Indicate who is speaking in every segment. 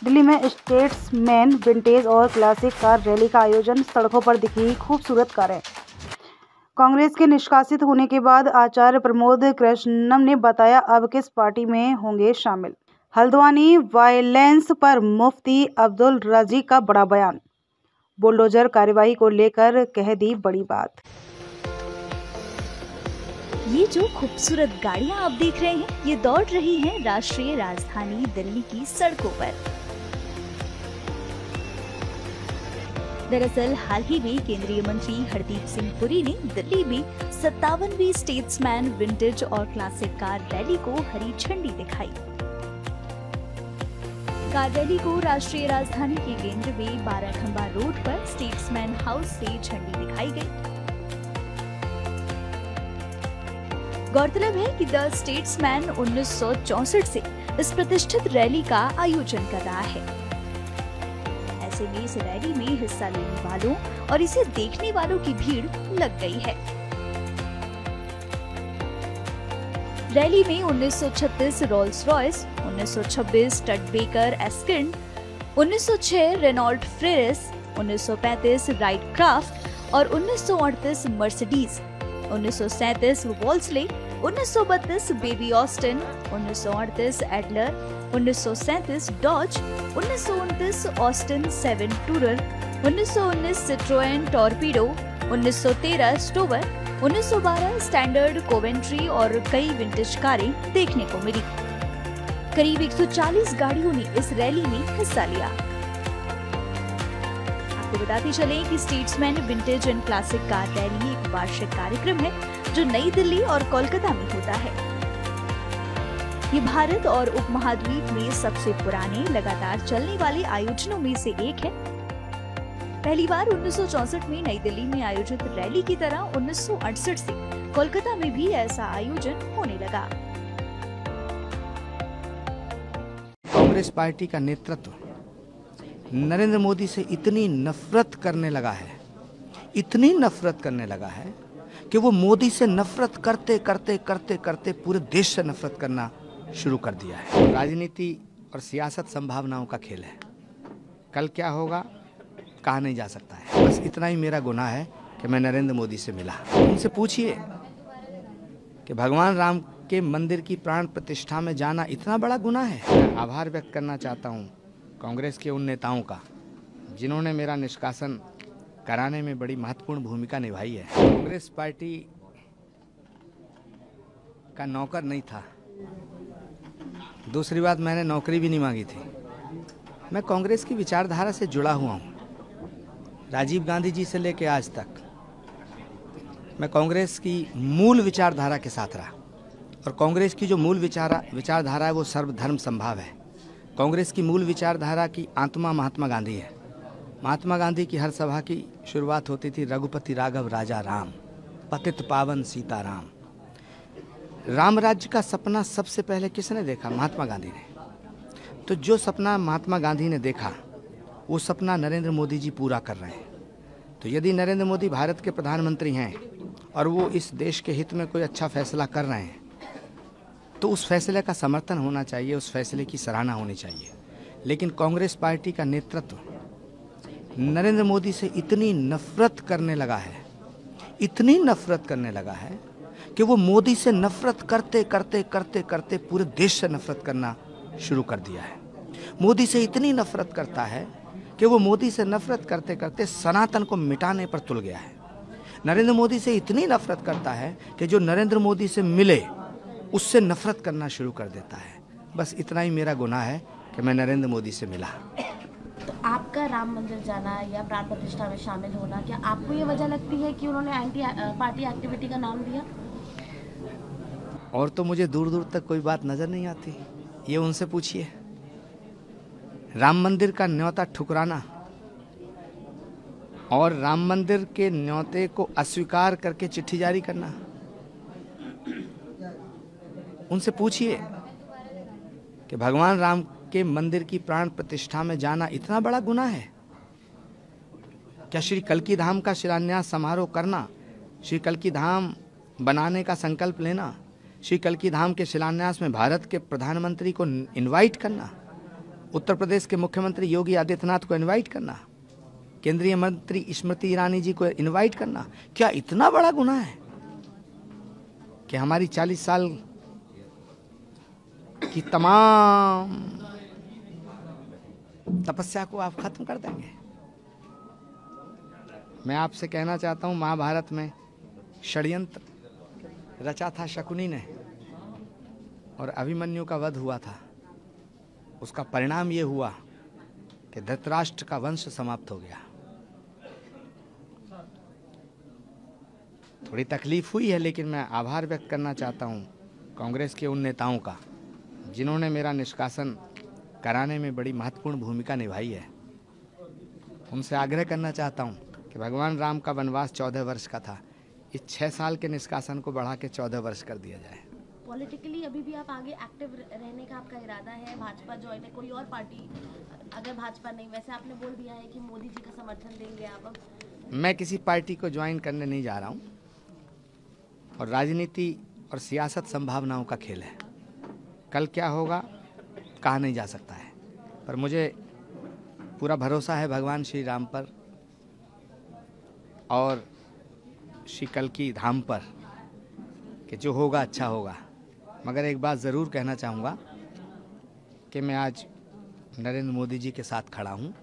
Speaker 1: दिल्ली में statesman vintage और classic car rally का आयोजन। सड़कों पर दिखी खूबसूरत कारें। कांग्रेस के निष्कासित होने के बाद आचार्य प्रमोद कृष्णम ने बताया अब किस पार्टी में होंगे शामिल। हल्द्वानी वायलेंस पर मुफ्ती अब्दुल रज़ीक का बड़ा बयान। बुलडोजर कार्यवाही को लेकर कह दी बड़ी बात।
Speaker 2: ये जो खूबसूरत गाड़ियां आप देख रहे हैं, ये दौड़ रही हैं राष्ट्रीय राजधानी दिल्ली की सड़कों पर। दरअसल हाल ही में केंद्रीय मंत्री हरदीप सिंह पुरी ने दिल्ली में 57वीं स्टेट्समैन विंटेज और क्लासिक कार रैली को हरी झंडी दिखाई। कार रैली को राष्ट्रीय राजधानी के केंद्र में 12 खंबा रोड पर स्टेट्समैन हाउस से झंडी दिखाई गई। गौरतलब है कि द स्टेट्समैन 1964 से इस प्रतिष्ठित रैली का आयोजन कर रहा है। ऐसे में इस रैली में हिस्सा लेने वालों और इसे देखने वालों की भीड़ लग गई है। रैली में 1936 Rolls Royce, 1926 Studebaker Erskine, 1906 Renault Freres, 1935 Wright craft और 1938 Mercedes, 1937 Wolseley, 1932 baby Austin, 1938 Adler, 1937 Dodge, 1929 Austin 7 tourer, 1919 Citroen torpedo, 1913 Stoewer, 1912 Standard Coventry और कई विंटेज कारें देखने को मिली। करीब 140 गाड़ियों ने इस रैली में हिस्सा लिया। आपको बताते चलें कि statesman vintage and classic car rally एक वार्षिक कार्यक्रम है जो नई दिल्ली और कोलकाता में होता है। ये भारत और उपमहाद्वीप में सबसे पुराने लगातार चलने वाले आयोजनों में से एक है। पहली बार 1964 में नई दिल्ली में आयोजित रैली की तरह 1968 से कोलकाता में भी ऐसा आयोजन होने लगा।
Speaker 3: कांग्रेस पार्टी का नेतृत्व नरेंद्र मोदी से इतनी नफरत करने लगा है कि वो मोदी से नफरत करते करते पूरे देश से नफरत करना शुरू कर दिया है। राजनीति और सियासत संभावनाओं का खेल है। कल क्या होगा कहा नहीं जा सकता है। बस इतना ही मेरा गुनाह है कि मैं नरेंद्र मोदी से मिला। उनसे पूछिए कि भगवान राम के मंदिर की प्राण प्रतिष्ठा में जाना इतना बड़ा गुनाह है। मैं आभार व्यक्त करना चाहता हूँ कांग्रेस के उन नेताओं का जिन्होंने मेरा निष्कासन कराने में बड़ी महत्वपूर्ण भूमिका निभाई है। कांग्रेस पार्टी का नौकर नहीं था। दूसरी बात, मैंने नौकरी भी नहीं मांगी थी। मैं कांग्रेस की विचारधारा से जुड़ा हुआ हूँ। राजीव गांधी जी से लेकर आज तक मैं कांग्रेस की मूल विचारधारा के साथ रहा और कांग्रेस की जो मूल विचारधारा है वो सर्वधर्म संभाव है। कांग्रेस की मूल विचारधारा की आत्मा महात्मा गांधी है। महात्मा गांधी की हर सभा की शुरुआत होती थी रघुपति राघव राजा राम, पतित पावन सीताराम। राम राज्य का सपना सबसे पहले किसने देखा? महात्मा गांधी ने। तो जो सपना महात्मा गांधी ने देखा वो सपना नरेंद्र मोदी जी पूरा कर रहे हैं। तो यदि नरेंद्र मोदी भारत के प्रधानमंत्री हैं और वो इस देश के हित में कोई अच्छा फैसला कर रहे हैं तो उस फैसले का समर्थन होना चाहिए, उस फैसले की सराहना होनी चाहिए। लेकिन कांग्रेस पार्टी का नेतृत्व नरेंद्र मोदी से इतनी नफरत करने लगा है कि वो मोदी से नफरत करते पूरे देश से नफरत करना शुरू कर दिया है। मोदी से इतनी नफरत करता है कि वो मोदी से नफरत करते सनातन को मिटाने पर तुल गया है। नरेंद्र मोदी से इतनी नफरत करता है कि जो नरेंद्र मोदी से मिले उससे नफरत करना शुरू कर देता है। बस इतना ही मेरा गुनाह है कि मैं नरेंद्र मोदी से मिला।
Speaker 4: तो आपका राम मंदिर जाना या प्राण प्रतिष्ठा में शामिल होना, क्या आपको ये वजह लगती है कि उन्होंने एंटी पार्टी एक्टिविटी का नाम दिया?
Speaker 3: और तो मुझे दूर दूर तक कोई बात नजर नहीं आती। ये उनसे पूछिए। राम मंदिर का न्योता ठुकराना और राम मंदिर के न्योते को अस्वीकार करके चिट्ठी जारी करना, उनसे पूछिए कि भगवान राम के मंदिर की प्राण प्रतिष्ठा में जाना इतना बड़ा गुनाह है? क्या श्री कल्की धाम का शिलान्यास समारोह करना, श्री कल्की धाम बनाने का संकल्प लेना, श्री कल्की धाम के शिलान्यास में भारत के प्रधानमंत्री को इनवाइट करना, उत्तर प्रदेश के मुख्यमंत्री योगी आदित्यनाथ को इनवाइट करना, केंद्रीय मंत्री स्मृति ईरानी जी को इनवाइट करना, क्या इतना बड़ा गुनाह है कि हमारी 40 साल की तमाम तपस्या को आप खत्म कर देंगे? मैं आपसे कहना चाहता हूं, महाभारत में षड्यंत्र रचा था शकुनी ने और अभिमन्यु का वध हुआ था। उसका परिणाम ये हुआ कि धृतराष्ट्र का वंश समाप्त हो गया। थोड़ी तकलीफ हुई है, लेकिन मैं आभार व्यक्त करना चाहता हूं कांग्रेस के उन नेताओं का जिन्होंने मेरा निष्कासन कराने में बड़ी महत्वपूर्ण भूमिका निभाई है। उनसे आग्रह करना चाहता हूं कि भगवान राम का वनवास 14 वर्ष का था, इस 6 साल के निष्कासन को बढ़ा के 14 वर्ष कर दिया जाए।
Speaker 4: पॉलिटिकली अभी भी आप आगे एक्टिव रहने का आपका इरादा है? भाजपा ज्वाइन है, कोई और पार्टी अगर भाजपा नहीं, वैसे आपने बोल दिया है कि मोदी जी का समर्थन देंगे आप अब?
Speaker 3: मैं किसी पार्टी को ज्वाइन करने नहीं जा रहा हूं और राजनीति और सियासत संभावनाओं का खेल है। कल क्या होगा कहा नहीं जा सकता है, पर मुझे पूरा भरोसा है भगवान श्री राम पर और श्री कल्की धाम पर कि जो होगा अच्छा होगा। मगर एक बात ज़रूर कहना चाहूँगा कि मैं आज नरेंद्र मोदी जी के साथ खड़ा हूँ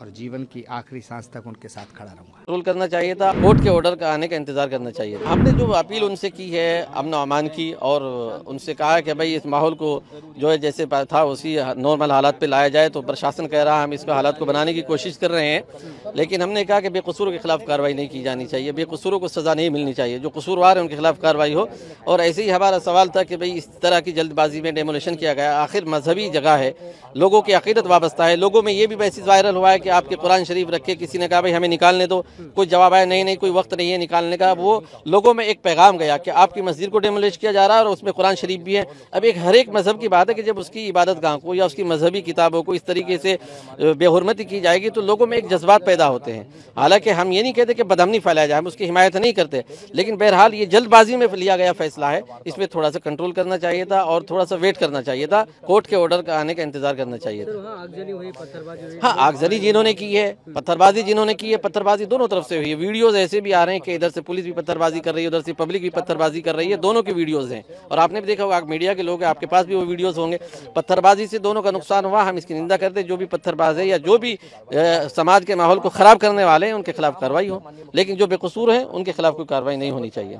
Speaker 3: और जीवन की आखिरी सांस तक उनके साथ खड़ा रहूँगा।
Speaker 5: कंट्रोल करना चाहिए था, कोर्ट के ऑर्डर का आने का इंतजार करना चाहिए था। हमने जो अपील उनसे की है अमन अमान की, और उनसे कहा कि भाई इस माहौल को जो है जैसे था उसी नॉर्मल हालात पे लाया जाए। तो प्रशासन कह रहा है हम इसको हालात को बनाने की कोशिश कर रहे हैं, लेकिन हमने कहा कि बेकसूरों के खिलाफ कार्रवाई नहीं की जानी चाहिए, बेकसूरों को सजा नहीं मिलनी चाहिए, जो कसूरवार है उनके खिलाफ कार्रवाई हो। और ऐसे ही हमारा सवाल था कि भाई इस तरह की जल्दबाजी में डेमोलेशन किया गया, आखिर मजहबी जगह है, लोगों की अकीदत वाबस्ता है। लोगों में ये भी मैसेज वायरल हुआ है कि आपके कुरान शरीफ रखे, किसी ने कहा भाई हमें निकालने दो, कोई जवाब आया नहीं कोई वक्त नहीं है निकालने का। वो लोगों में एक पैगाम गया कि आपकी मस्जिद को डेमोलिश किया जा रहा है और उसमें कुरान शरीफ भी है। अब एक हर एक मजहब की बात है कि जब उसकी इबादत गाह को या उसकी मजहबी किताबों को इस तरीके से बेहुरमती की जाएगी तो लोगों में एक जज्बात पैदा होते हैं। हालांकि हम ये नहीं कहते कि बदअमनी फैलाया जाए, हम उसकी हिमायत नहीं करते, लेकिन बहरहाल ये जल्दबाजी में लिया गया फैसला है, इसमें थोड़ा सा कंट्रोल करना चाहिए था और थोड़ा सा वेट करना चाहिए था, कोर्ट के ऑर्डर का आने का इंतजार करना चाहिए था। हाँ, आगजनी जिन्होंने की है, पत्थरबाजी जिन्होंने की है, पत्थरबाजी दोनों तरफ से हुई है। वीडियोज ऐसे भी आ रहे हैं कि इधर से पुलिस भी पत्थरबाजी कर रही है, उधर से पब्लिक भी पत्थरबाजी कर रही है, दोनों की वीडियोज हैं। और आपने भी देखा होगा, मीडिया के लोग हैं, आपके पास भी वो वीडियोज होंगे। पत्थरबाजी से दोनों का नुकसान हुआ, हम इसकी निंदा करते हैं। जो भी पत्थरबाज है या जो भी समाज के माहौल को खराब करने वाले हैं उनके खिलाफ कार्रवाई हो, लेकिन जो बेकसूर हैं उनके खिलाफ कोई कार्रवाई नहीं होनी चाहिए।